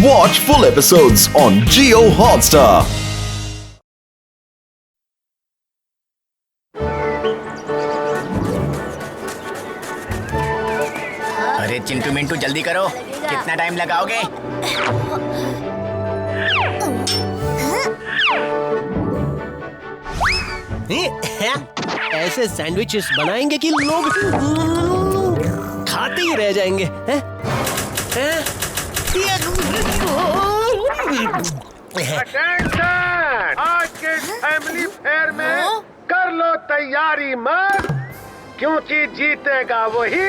Watch full episodes on Jio Hotstar. अरे चिंटू मिंटू जल्दी करो, कितना टाइम लगाओगे? ऐसे सैंडविचेस बनाएंगे कि लोग खाते ही रह जाएंगे। अटेंशन! आज के फैमिली फेयर में कर लो तैयारी मत, क्योंकि जीतेगा वही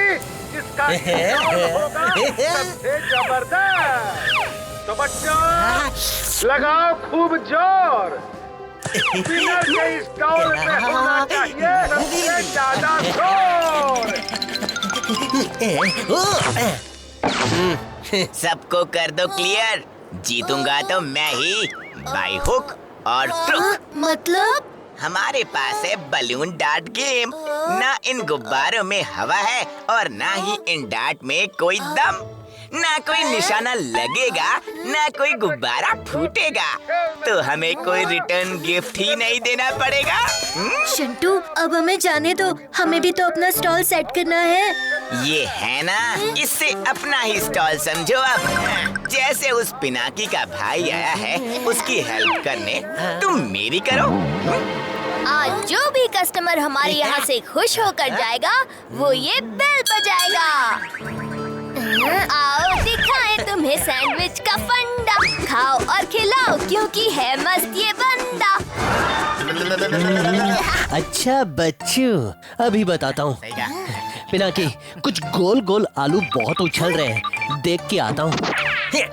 जिसका होगा सबसे जबरदस्त। तो बच्चों लगाओ खूब जोर, विनर के स्टॉल पे होना चाहिए सबसे ज्यादा जोर। सबको कर दो क्लियर, जीतूंगा तो मैं ही, बाय हुक और क्रुक। मतलब हमारे पास है बलून डार्ट गेम। ना इन गुब्बारों में हवा है और ना ही इन डार्ट में कोई दम। ना कोई निशाना लगेगा, ना कोई गुब्बारा फूटेगा, तो हमें कोई रिटर्न गिफ्ट ही नहीं देना पड़ेगा। शंटू, अब हमें जाने दो, हमें भी तो अपना स्टॉल सेट करना है। ये है ना, इससे अपना ही स्टॉल समझो। अब जैसे उस पिनाकी का भाई आया है उसकी हेल्प करने, तुम मेरी करो। आज जो भी कस्टमर हमारे यहाँ से खुश होकर जाएगा वो ये बेल बजाएगा। आओ दिखाएं तुम्हें सैंडविच का फंडा, खाओ और खिलाओ क्योंकि है मस्त ये बंदा। अच्छा बच्चों, अभी बताता हूँ। पिनाकी, कुछ गोल गोल आलू बहुत उछल रहे हैं, देख के आता हूँ। ये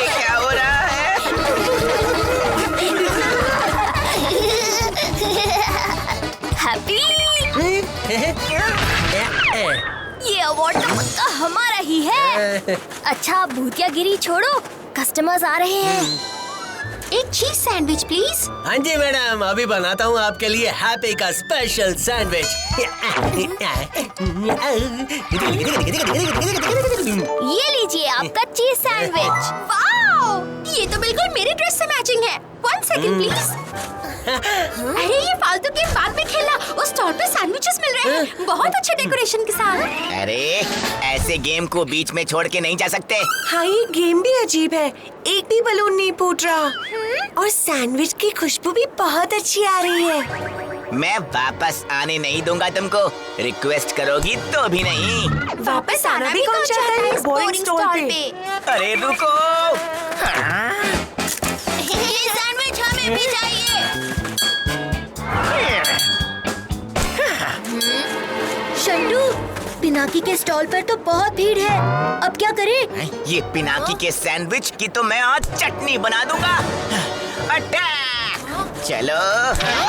क्या हो रहा है? हैप्पी, ये अवार्ड तो पक्का हमारा ही है। अच्छा भूतियागिरी छोड़ो, कस्टमर्स आ रहे हैं। एक चीज सैंडविच प्लीज। हाँ जी मैडम, अभी बनाता हूँ आपके लिए हैप्पी का स्पेशल सैंडविच। ये लीजिए आपका चीज सैंडविच। वाओ, ये तो बिल्कुल मेरे ड्रेस से मैचिंग है। 1 सेकंड प्लीज। अरे ये फालतू गेम बाद में खेलना, उस स्टॉल पे सैंडविचेस मिल रहे हैं बहुत अच्छे डेकोरेशन के साथ। अरे ऐसे गेम को बीच में छोड़ के नहीं जा सकते। हाँ, ये गेम भी अजीब है, एक भी बलून नहीं फूट रहा और सैंडविच की खुशबू भी बहुत अच्छी आ रही है। मैं वापस आने नहीं दूंगा तुमको, रिक्वेस्ट करोगी तो भी नहीं। वापस आना भी कौन चाहता है इस बोरिंग स्टॉल पे? अरे रुको, ये सैंडविच हमें भी चाहिए। शंटू, पिनाकी के स्टॉल पर तो बहुत भीड़ है, अब क्या करें? ये पिनाकी के सैंडविच की तो मैं आज चटनी बना दूंगा। अटैक! चलो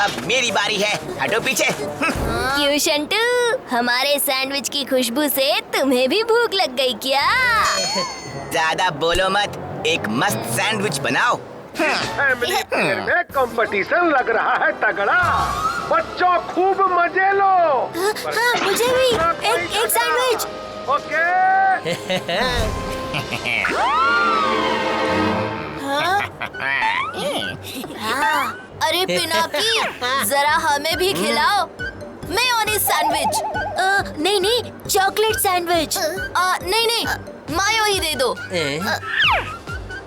अब मेरी बारी है, हटो पीछे। क्यों शंटू, हमारे सैंडविच की खुशबू से तुम्हें भी भूख लग गई क्या? ज्यादा बोलो मत, एक मस्त सैंडविच बनाओ। फैमिली फेयर में कंपटीशन लग रहा है तगड़ा, बच्चों खूब मजे लो। हाँ, मुझे भी एक सैंडविच। ओके। हाँ, अरे पिनाकी, जरा हमें भी खिलाओ। Mayonnaise sandwich. नहीं, चॉकलेट सैंडविच। नहीं, मायो ही दे दो।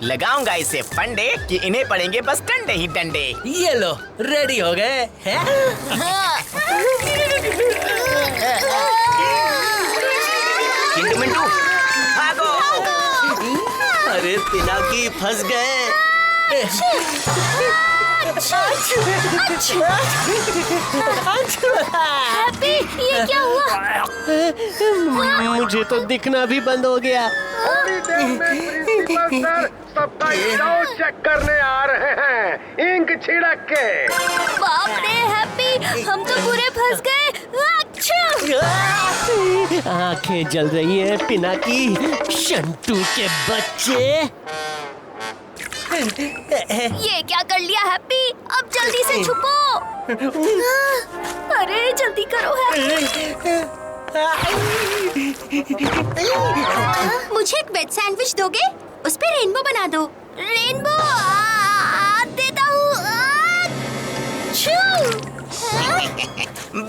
लगाऊंगा इसे फंडे कि इन्हें पड़ेंगे बस डंडे ही डंडे। ये लो, रेडी हो गए हैं? चिंटू मिंटू भागो। अरे पिनाकी फंस गए। हैप्पी, ये क्या हुआ? मुझे तो दिखना भी बंद हो गया। थोड़ी देर में प्रिंसिपल सर सबका स्टॉल चेक करने आ रहे हैं, इंक छिड़क के। बाप रे हैप्पी, हम तो पूरे फंस गए। आंखें जल रही हैं पिनाकी, शंटू के बच्चे। ये क्या कर लिया हैप्पी? अब जल्दी से छुपो। अरे जल्दी करो हैप्पी। मुझे एक वेज सैंडविच दोगे? उस पे रेनबो बना दो। रेनबो देता हूँ।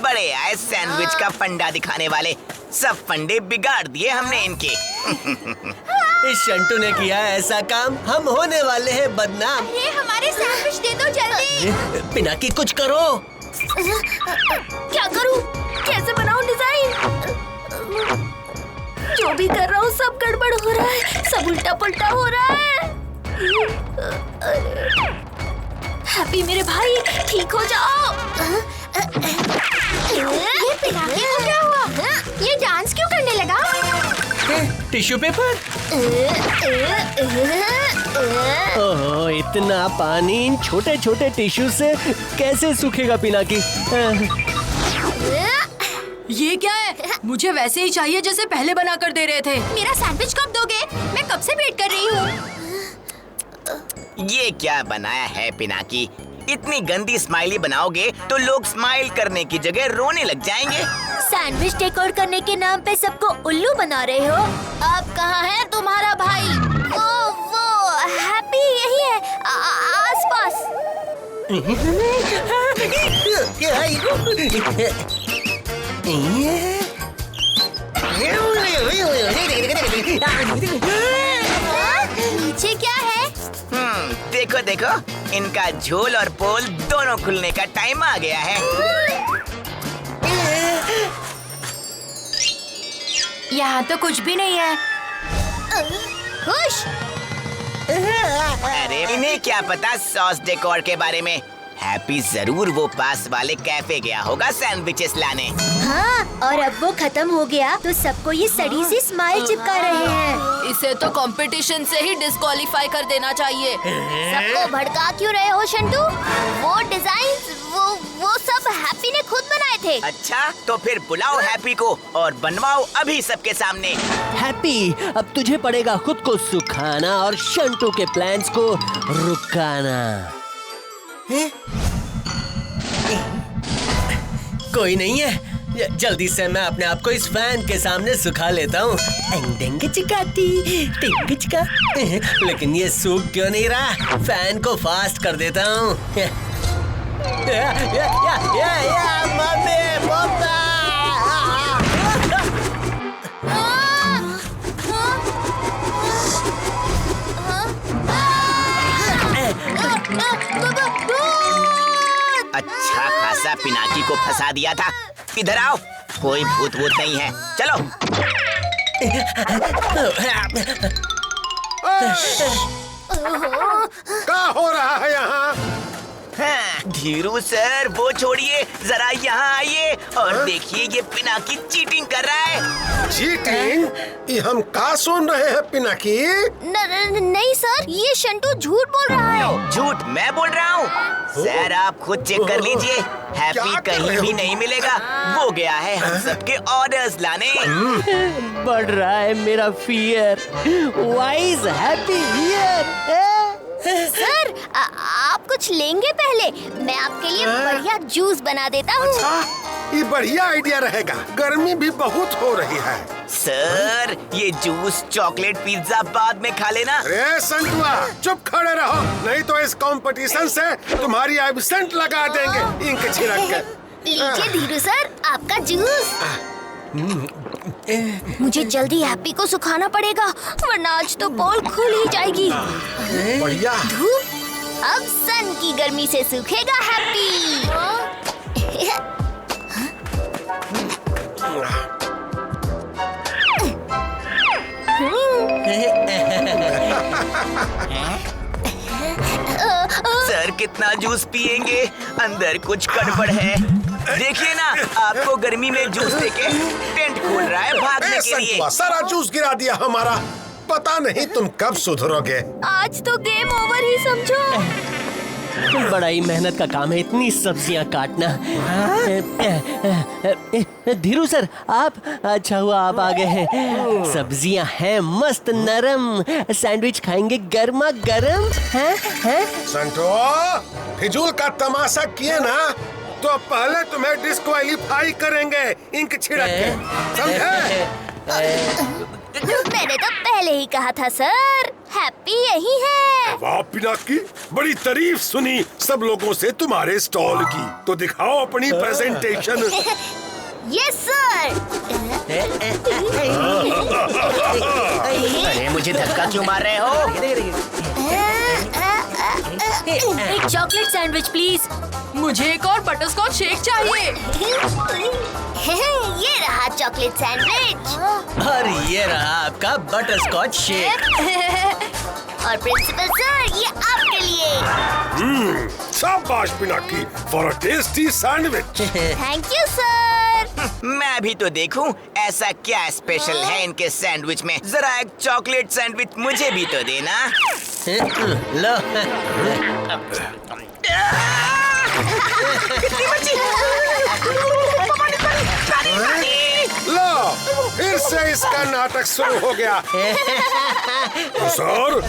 बड़े आए सैंडविच का फंडा दिखाने वाले। सब फंडे बिगाड़ दिए हमने इनके। इस शंटू ने किया ऐसा काम, हम होने वाले हैं बदनाम। ये हमारे सैंडविच दे दो जल्दी। पिनाकी कुछ करो। क्या करूँ? कैसे बनाऊँ डिजाइन? जो भी कर रहा हूँ सब गड़बड़ हो रहा है, सब उल्टा पुल्टा हो रहा है। हैप्पी मेरे भाई, ठीक हो जाओ। ये पिनाकी को क्या हुआ? ये डांस क्यों करने लगा? Tissue paper. ओह, इतना पानी इन छोटे छोटे टिश्यू से कैसे सूखेगा पिनाकी? ये क्या है? मुझे वैसे ही चाहिए जैसे पहले बना कर दे रहे थे। मेरा सैंडविच कब दोगे? मैं कब से वेट कर रही हूँ। ये क्या बनाया है पिनाकी? इतनी गंदी स्माइली बनाओगे तो लोग स्माइल करने की जगह रोने लग जाएंगे। सैंडविच डेकोर करने के नाम पे सबको उल्लू बना रहे हो। अब कहाँ है तुम्हारा भाई? वो हैप्पी यही है, आसपास। नीचे क्या है? देखो देखो, इनका झोल और पोल दोनों खुलने का टाइम आ गया है। यहाँ तो कुछ भी नहीं है। खुश। अरे इन्हें क्या पता सॉस डेकोर के बारे में। हैप्पी जरूर वो पास वाले कैफे गया होगा सैंडविचेस लाने। हाँ, और अब वो खत्म हो गया तो सबको ये सड़ी सी स्माइल चिपका रहे हैं। इसे तो कंपटीशन से ही डिस्क्वालीफाई कर देना चाहिए। सबको भड़का क्यों रहे हो शंटू? वो डिजाइन वो सब हैप्पी ने खुद बनाए थे। अच्छा, तो फिर बुलाओ हैप्पी को और बनवाओ अभी सबके सामने। हैप्पी, अब तुझे पड़ेगा खुद को सुखाना और शंटू के प्लान्स को रुकाना। कोई नहीं है, जल्दी से मैं अपने आप को इस फैन के सामने सुखा लेता हूँ। लेकिन ये सूख क्यों नहीं रहा? फैन को फास्ट कर देता हूँ। मम्मी, पापा। अच्छा खासा पिनाकी को फंसा दिया था। इधर आओ, कोई भूत वूत नहीं है, चलो। क्या हो रहा है यहाँ? हाँ, धीरू सर वो छोड़िए, जरा यहाँ आइए और देखिए ये पिनाकी चीटिंग कर रहा है। चीटिंग? ये हम क्या सुन रहे हैं पिनाकी? नहीं सर, ये शंटू झूठ बोल रहा है। झूठ मैं बोल रहा हूँ? सर आप खुद चेक कर लीजिए, हैप्पी कहीं भी नहीं मिलेगा। वो गया है हम सबके ऑर्डर्स लाने। बढ़ रहा है मेरा fear. Why is happy here? Sir आप कुछ लेंगे पहले? मैं आपके लिए बढ़िया जूस बना देता हूँ। अच्छा, ये बढ़िया आइडिया रहेगा। गर्मी भी बहुत हो रही है। सर ये जूस चॉकलेट पिज्जा बाद में खा लेना। अरे संतुआ, चुप खड़े रहो, नहीं तो इस कंपटीशन से तुम्हारी एब्सेंट लगा देंगे इंक छिड़क के। लीजिए धीरू सर, आपका जूस। मुझे जल्दी हैप्पी को सुखाना पड़ेगा, वरना आज तो पोल खुल ही जाएगी। बढ़िया। धूप अब सन की गर्मी से सूखेगा हैप्पी। सर कितना जूस पिएंगे? अंदर कुछ गड़बड़ है। देखिए ना, आपको गर्मी में जूस देके टेंट खोल रहा है भागने के लिए। संतुआ, सारा जूस गिरा दिया हमारा। पता नहीं तुम कब सुधरोगे। आज तो गेम ओवर ही समझो। बड़ा ही मेहनत का काम है इतनी सब्जियां काटना। धीरू सर, आप, अच्छा हुआ आप आ गए हैं। सब्जियां हैं मस्त नरम, सैंडविच खाएंगे गर्मा गर्म। हैं? संतो, फिजूल का तमाशा किए ना तो पहले तुम्हें डिस्क्वालीफाई करेंगे इंक छिड़क के, समझे? मैंने तो पहले ही कहा था सर, हैप्पी यही है। वाह पिनाकी, बड़ी तारीफ सुनी सब लोगों से तुम्हारे स्टॉल की। तो दिखाओ अपनी प्रेजेंटेशन। Yes sir. अरे मुझे धक्का क्यों मार रहे हो? एक चॉकलेट सैंडविच प्लीज। मुझे एक और बटरस्कॉच शेक चाहिए। ये रहा चॉकलेट सैंडविच। और ये रहा आपका बटरस्कॉच शेक। और प्रिंसिपल सर, ये आपके लिए। शाबाश Pinaki, for a tasty sandwich. Thank you sir. मैं भी तो देखूं ऐसा क्या स्पेशल है इनके सैंडविच में। जरा एक चॉकलेट सैंडविच मुझे भी तो देना। लो। लो, फिर से इसका नाटक शुरू हो गया। तो सर,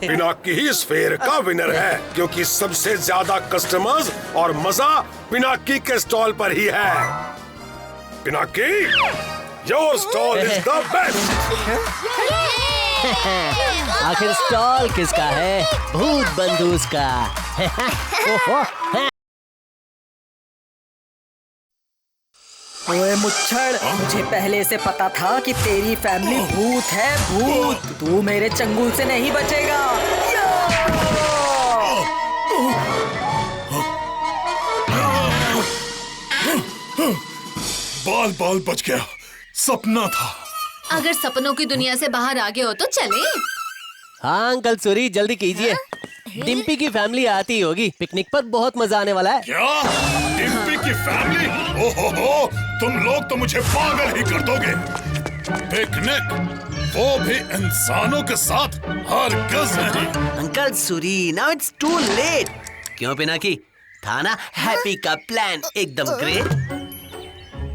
पिनाकी ही इस फेयर का विनर है क्योंकि सबसे ज्यादा कस्टमर्स और मजा पिनाकी के स्टॉल पर ही है। Pinaki, your stall is the best. आखिर स्टॉल किसका है? भूत बंधुस का। ओए मुच्छड़, मुझे पहले से पता था कि तेरी फैमिली भूत है, भूत। तू मेरे चंगुल से नहीं बचेगा। बाल बाल बच गया, सपना था। अगर सपनों की दुनिया से बाहर आ गए हो तो चले। हाँ अंकल सूरी, जल्दी कीजिए। डिम्पी की फैमिली आती होगी, पिकनिक पर बहुत मजा आने वाला है। क्या? डिम्पी की फैमिली? ओहो, तुम लोग तो मुझे पागल ही कर दोगे। पिकनिक, वो भी इंसानों के साथ, हरगिज़ नहीं। Uncle sorry, now it's too late. क्यों पिनाकी, था ना हैप्पी का प्लान एकदम ग्रेट।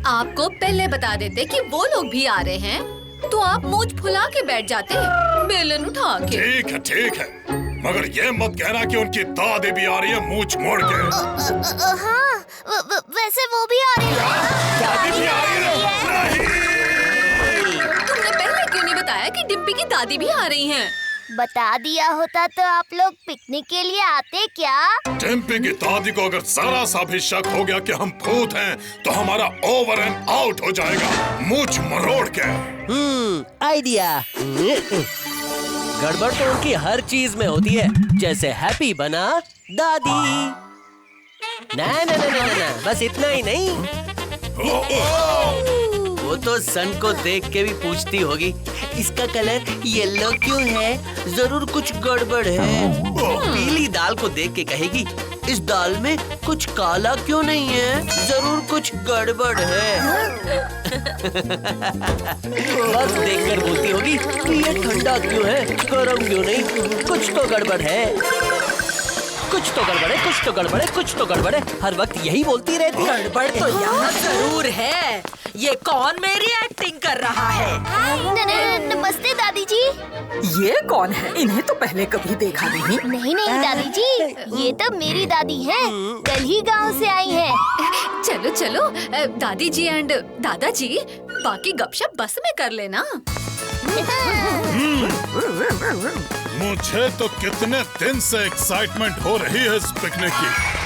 आपको पहले बता देते कि वो लोग भी आ रहे हैं तो आप मूंछ फुला के बैठ जाते, बेलन उठा के। ठीक है, मगर ये मत कहना कि उनकी दादी भी आ रही है मूंछ मोड़ के। हाँ, वैसे वो भी आ रही है। दादी भी आ रही है? नहीं। तुमने पहले क्यों नहीं बताया कि डिम्पी की दादी भी आ रही हैं? बता दिया होता तो आप लोग पिकनिक के लिए आते क्या? डिम्पी की दादी को अगर जरा सा भी शक हो गया कि हम भूत हैं तो हमारा ओवर एंड आउट हो जाएगा, मूंछ मरोड़ के। आइडिया। गड़बड़ तो उनकी हर चीज में होती है, जैसे हैप्पी बना दादी। ना, बस इतना ही नहीं। वो तो सन को देख के भी पूछती होगी, इसका कलर येलो क्यों है? जरूर कुछ गड़बड़ है। पीली दाल को देख के कहेगी, इस दाल में कुछ काला क्यों नहीं है? जरूर कुछ गड़बड़ है। बस देखकर बोलती होगी कि ये ठंडा क्यों है, गरम क्यों नहीं? कुछ तो गड़बड़ है, कुछ तो गड़बड़ है, कुछ तो गड़बड़ है, कुछ तो गड़बड़ है। हर वक्त यही बोलती रहती है। गड़बड़ तो यहाँ जरूर है। ये कौन मेरी एक्टिंग कर रहा है? नमस्ते दादी जी। ये कौन है? इन्हें तो पहले कभी देखा नहीं। नहीं दादी जी, ये तो मेरी दादी हैं। कल ही गांव से आई हैं। चलो दादी जी एंड दादाजी, बाकी गपशप बस में कर लेना। मुझे तो कितने दिन से एक्साइटमेंट हो रही है इस पिकनिक की।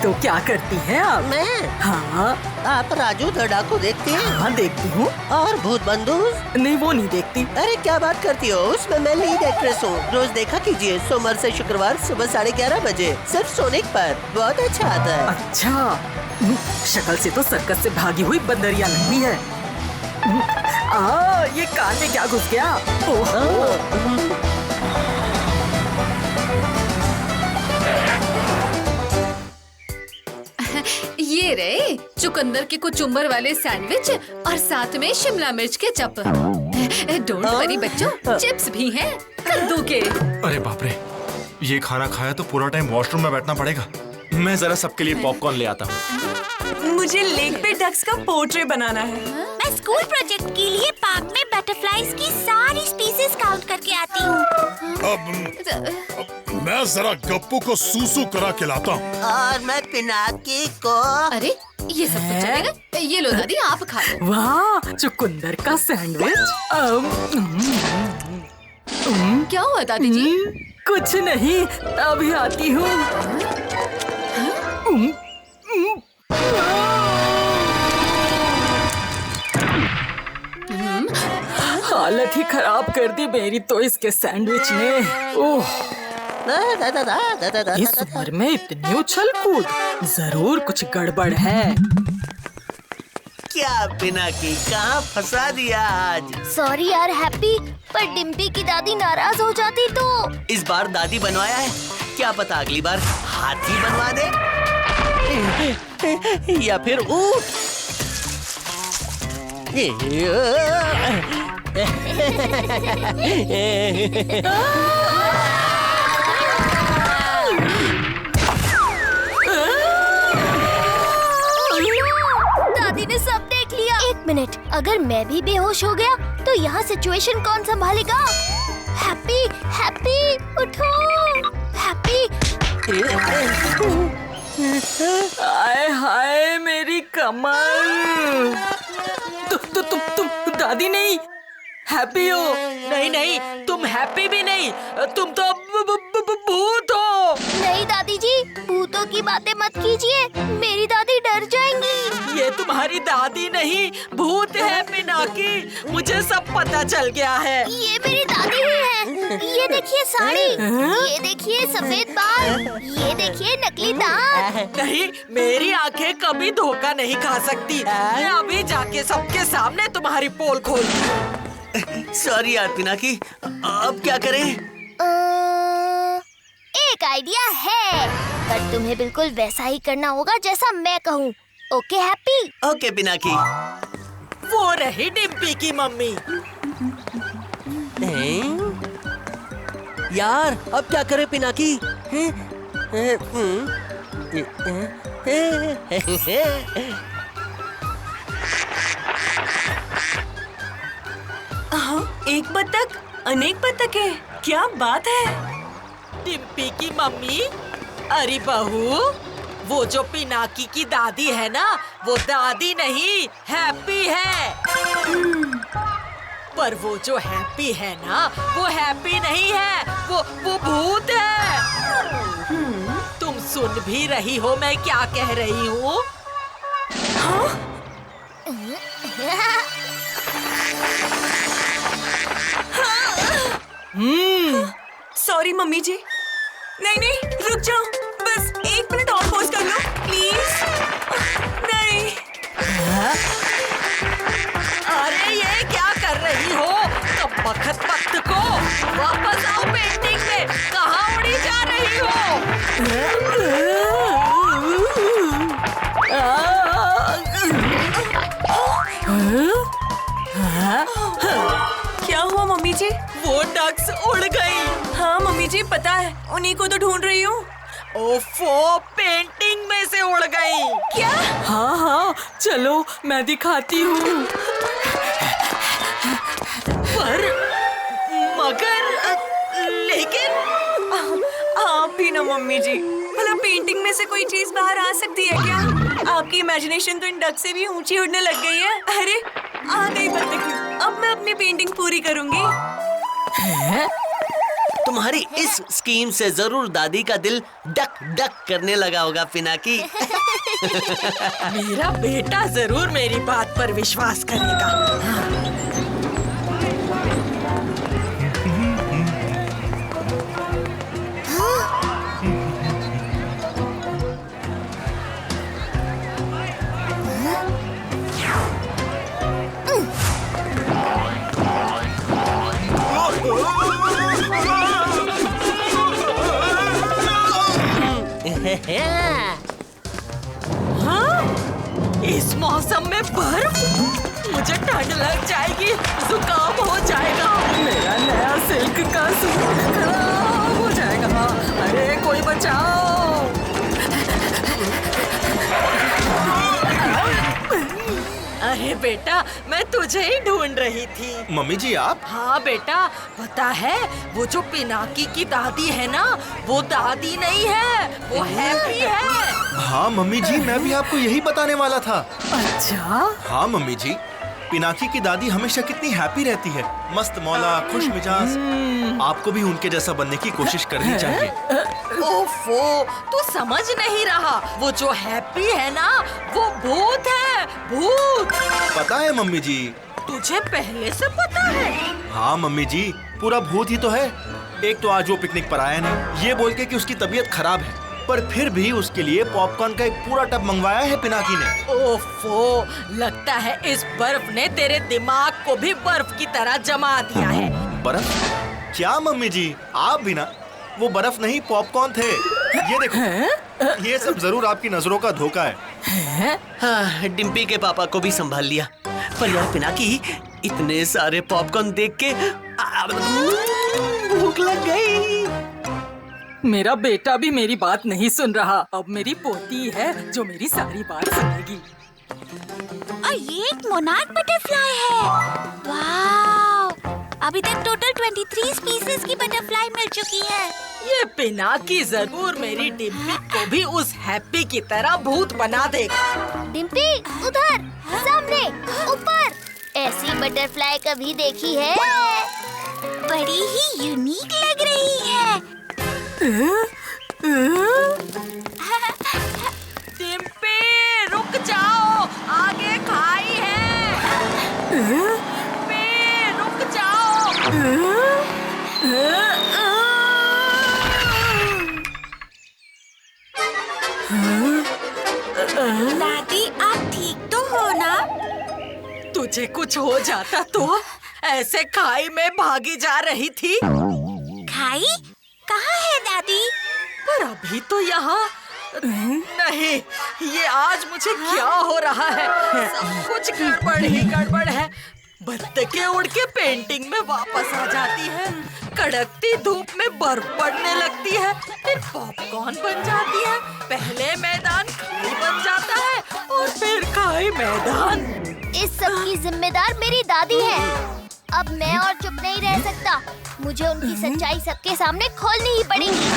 तो क्या करती हैं आप? मैं? हाँ, आप राजू धड़ा को देखती हैं? हाँ देखती हूँ। और भूत बंधुस? नहीं, वो नहीं देखती। अरे क्या बात करती हो, उसमें मैं लीड एक्ट्रेस हूँ। रोज देखा कीजिए, सोमवार से शुक्रवार सुबह 11:30 बजे, सिर्फ सोनिक पर। बहुत अच्छा आता है। अच्छा, शक्ल से तो सर्कस से भागी हुई बंदरिया लगती है। ये कान में क्या घुस गया? ये रहे चुकंदर के कुचुम्बर वाले सैंडविच और साथ में शिमला मिर्च के चप। डोंट वरी बच्चों, चिप्स भी हैं कद्दू के। अरे बाप रे, ये खाना खाया तो पूरा टाइम वॉशरूम में बैठना पड़ेगा। मैं जरा सबके लिए पॉपकॉर्न ले आता हूँ। मुझे लेक पे डक्स का पोर्ट्रेट बनाना है। मैं स्कूल प्रोजेक्ट के लिए पार्क में बटरफ्लाईज की सारी स्पीसीज काउंट करके आती हूँ। अब मैं जरा गप्पू को सूसू करा के लाता हूँ। और मैं पिनाकी को। अरे ये सब कुछ चलेगा? ये लो दादी, आप खा लो। वाह, चुकंदर का सैंडविच। क्या हुआ दादी जी? कुछ नहीं, अभी आती हूँ। हालत ही खराब कर दी मेरी तो इसके सैंडविच ने। ओह, इस उम्र में इतनी उछल कूद, जरूर कुछ गड़बड़ है। क्या पिनाकी, कहाँ फंसा दिया आज? सॉरी यार हैप्पी, पर डिम्पी की दादी नाराज हो जाती तो। इस बार दादी बनवाया है, क्या पता अगली बार हाथी बनवा दे या फिर ऊंट। दादी ने सब देख लिया। एक मिनट, अगर मैं भी बेहोश हो गया तो यहाँ सिचुएशन कौन संभालेगा? हैप्पी, हैप्पी उठो, हैप्पी। हाय हाय मेरी कमर। तुम दादी नहीं, हैप्पी हो। नहीं नहीं, तुम हैप्पी भी नहीं, तुम तो भूत हो। नहीं दादी जी, भूतों की बातें मत कीजिए, मेरी दादी डर जाएंगी। ये तुम्हारी दादी नहीं, भूत है पिनाकी, मुझे सब पता चल गया है। ये मेरी दादी ही है। ये देखिए साड़ी, ये देखिए सफेद बाल, ये देखिए नकली दांत। नहीं, मेरी आंखें कभी धोखा नहीं खा सकती। मैं अभी जाके सबके सामने तुम्हारी पोल खोल। सॉरी यार पिनाकी, अब क्या करें? एक आइडिया है, पर तुम्हें बिल्कुल वैसा ही करना होगा जैसा मैं कहूँ। Okay happy? ओके पिनाकी। वो रही डिम्पी की मम्मी। यार अब क्या करें पिनाकी? एक बत्तख, अनेक बत्तख है, क्या बात है? डिम्पी की मम्मी, अरे बहू, वो जो पिनाकी की दादी है ना, वो दादी नहीं, हैप्पी है। पर वो जो हैप्पी है ना, वो हैप्पी नहीं है, वो भूत है। तुम सुन भी रही हो मैं क्या कह रही हूँ? सॉरी मम्मी जी। नहीं नहीं, रुक जाओ, बस एक मिनट और पॉज कर लो प्लीज। नहीं। अरे ये क्या कर रही हो? कब वक्त को वापस आओ पेंटिंग में, कहाँ उड़ी जा रही हो? क्या हुआ मम्मी जी? वो डक्स उड़ गई। हाँ मम्मी जी, पता है, उन्हीं को तो ढूंढ रही हूँ। ओफो, पेंटिंग में से उड़ गई। क्या? हाँ हाँ, चलो मैं दिखाती हूँ। पर मगर लेकिन आप भी ना मम्मी जी, भला पेंटिंग में से कोई चीज बाहर आ सकती है क्या? आपकी इमेजिनेशन तो इन डक से भी ऊंची उड़ने लग गई है। अरे आ गई बत्तख, अब मैं अपनी पेंटिंग पूरी करूंगी। तुम्हारी इस स्कीम से जरूर दादी का दिल डक डक करने लगा होगा पिनाकी। मेरा बेटा जरूर मेरी बात पर विश्वास करेगा। हाँ? इस मौसम में बर्फ? मुझे ठंड लग जाएगी, जुकाम हो जाएगा, मेरा नया सिल्क का सूट खराब हो जाएगा। अरे कोई बचाओ। अरे बेटा, मैं तुझे ही ढूंढ रही थी। मम्मी जी आप? हाँ बेटा, पता है वो जो पिनाकी की दादी है ना, वो दादी नहीं है, वो हैप्पी है। हाँ मम्मी जी, मैं भी आपको यही बताने वाला था। अच्छा? हाँ मम्मी जी, पिनाकी की दादी हमेशा कितनी हैप्पी रहती है, मस्त मौला, खुश मिजाज। आपको भी उनके जैसा बनने की कोशिश करनी चाहिए। ओफो, तू समझ नहीं रहा, वो जो हैप्पी है ना, वो भूत है, भूत। पता है मम्मी जी। तुझे पहले से पता है? हाँ मम्मी जी, पूरा भूत ही तो है। एक तो आज वो पिकनिक पर आया नहीं, ये बोल के कि उसकी तबीयत खराब है, पर फिर भी उसके लिए पॉपकॉर्न का एक पूरा टब मंगवाया है पिनाकी ने। ओफो, लगता है इस बर्फ ने तेरे दिमाग को भी बर्फ की तरह जमा दिया है। बर्फ? क्या मम्मी जी, आप भी ना, वो बर्फ नहीं पॉपकॉर्न थे। ये देखो, ये सब जरूर आपकी नजरों का धोखा है। हाँ, डिम्पी के पापा को भी संभाल लिया, पर यार पिनाकी, इतने सारे पॉपकॉर्न देख के भूख लग गई। मेरा बेटा भी मेरी बात नहीं सुन रहा। अब मेरी पोती है जो मेरी सारी बात सुनेगी। और ये एक मोनार्क बटरफ्लाई है। वाव! अभी तक टोटल 23 स्पीसीज की बटरफ्लाई मिल चुकी है। ये पिनाकी जरूर मेरी डिम्पी को भी उस हैप्पी की तरह भूत बना देगा। डिम्पी, उधर, सामने, ऊपर। ऐसी बटरफ्लाई कभी देखी है? बड़ी ही यूनिक लग रही है। डिम्पी, रुक जाओ, आगे खाई है। डिम्पी, रुक जाओ। दादी, आप ठीक तो हो ना? तुझे कुछ हो जाता तो ऐसे खाई में भागी जा रही थी। खाई? कहाँ है दादी? पर अभी तो यहाँ नहीं। ये आज मुझे क्या हो रहा है? सब कुछ गड़बड़ ही गड़बड़ है। बत्तखें उड़ के पेंटिंग में वापस आ जाती है, कड़कती धूप में बर्फ पड़ने लगती है, फिर पॉपकॉर्न बन जाती है, पहले मैदान खाई बन जाता है और फिर खाई मैदान। इस सब की जिम्मेदार मेरी दादी है। अब मैं और चुप नहीं रह सकता, मुझे उनकी सच्चाई सबके सामने खोलनी ही पड़ेगी।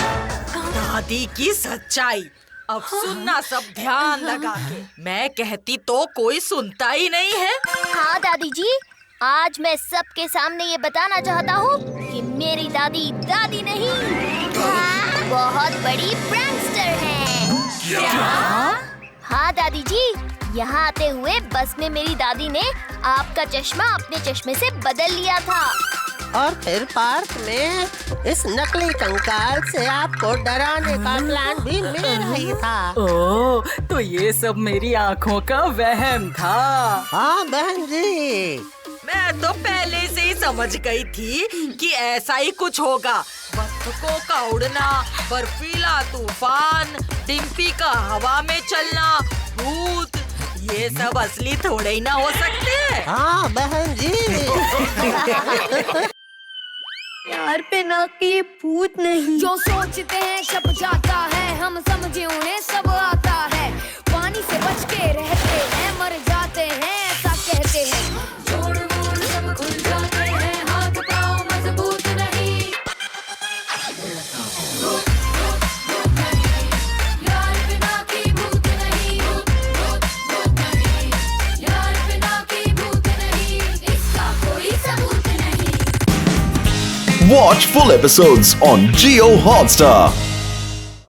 दादी की सच्चाई? अब सुनना सब ध्यान लगा के। मैं कहती तो कोई सुनता ही नहीं है। हाँ दादी जी, आज मैं सबके सामने ये बताना चाहता हूँ कि मेरी दादी दादी नहीं, बहुत बड़ी प्रैंकस्टर है। क्या? हाँ दादी जी, यहाँ आते हुए बस में मेरी दादी ने आपका चश्मा अपने चश्मे से बदल लिया था। और फिर पार्क में इस नकली कंकाल से आपको डराने का प्लान भी मेरा ही था। ओह, तो ये सब मेरी आँखों का वहम था। हाँ बहन जी, मैं तो पहले से ही समझ गई थी कि ऐसा ही कुछ होगा। बत्तखों का उड़ना, बर्फीला तूफान, डिम्पी का हवा में चलना, भूत, ये सब असली थोड़े ही ना हो सकते हैं। हाँ बहन जी। यार पिनाकी भूत नहीं। जो सोचते हैं छप जाता है, हम समझे उन्हें सब आता है। पानी से बच के रहते हैं, मर जाते हैं ऐसा कहते हैं। जोड़ मोड़ सब खुल जाते हैं, हाथ पाँव मजबूत नहीं। यार पिनाकी भूत नहीं, भूत नहीं। यार पिनाकी भूत नहीं, इसका कोई सबूत नहीं। Watch full episodes on Jio Hotstar.